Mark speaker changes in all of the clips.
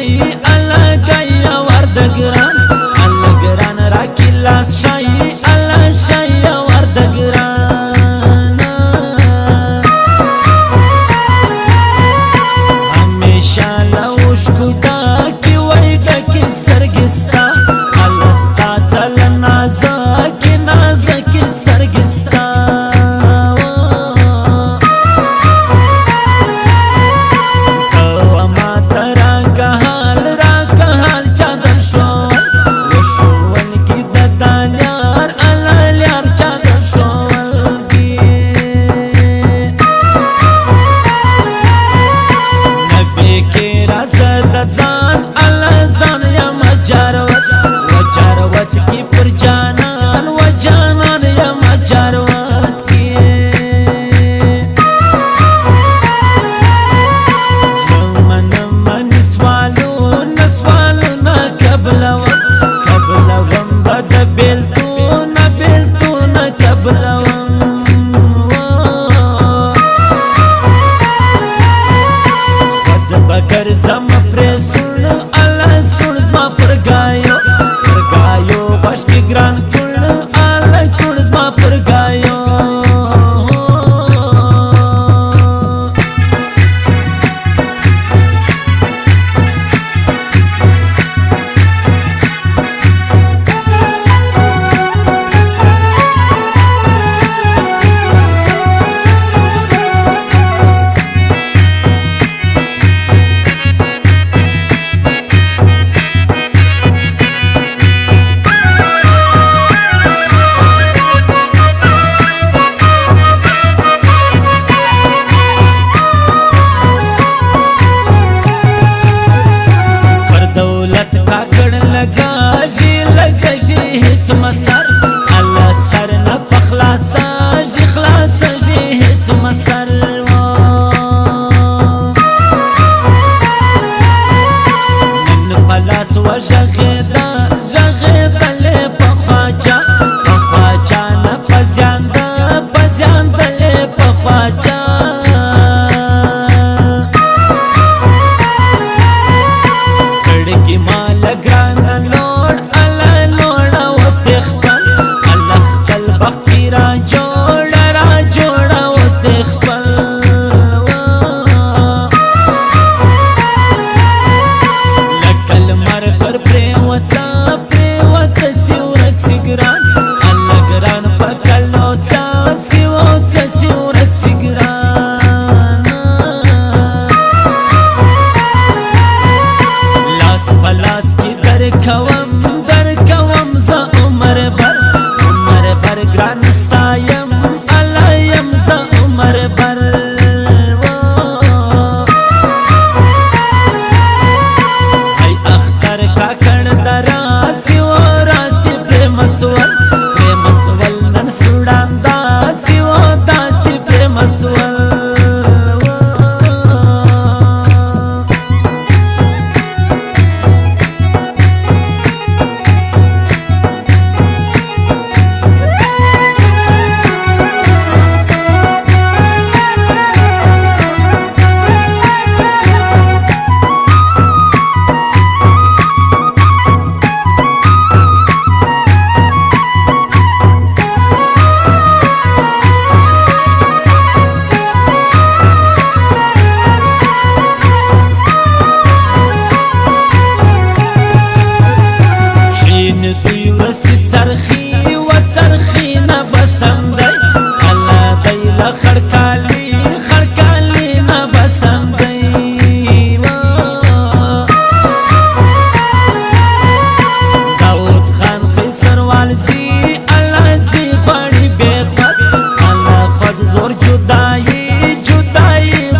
Speaker 1: گئی الله گئی ورد گران الله گران را کلاس شای الله شای ورد گران همیشه لوش کودا کی وای ډک سترګستا الله ستا چل نازک نازک سترګستا زم پرسون الله سون زما پرگایو پرگایو باش کی گران کړ الله کړ زما پرگایو مسر الله سر نه پخلاصا جی خلاص جی هیڅ مسر نن پلاس و جغدا جغدا له پخواجا پخواجا نه پزیاندا پزیاندا له پخواجا کړه کی مال ګران لوړ در کوم ز عمر بر گران ستایم الله یم ز عمر بر ای اختر کا کړه درا سی و راسی پریم سوال نن سوډان دا سی و داسی پریم سوال چرخی و چرخی نه بسم دی الله دی له خړکالی نه بسم دی داود خان خسروال زی الله زی غړي به خود الله خود زور جدائی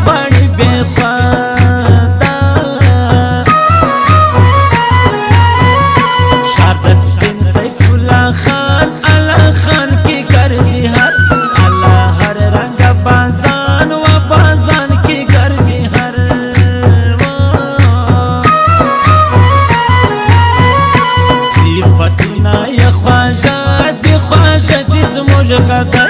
Speaker 1: غړي به خود شاد سپین خان الله خان کی کرزی هر الله هر رنگ بازان و بازان کی کرزی هر صفتنا یا خواجه دی زموج غدر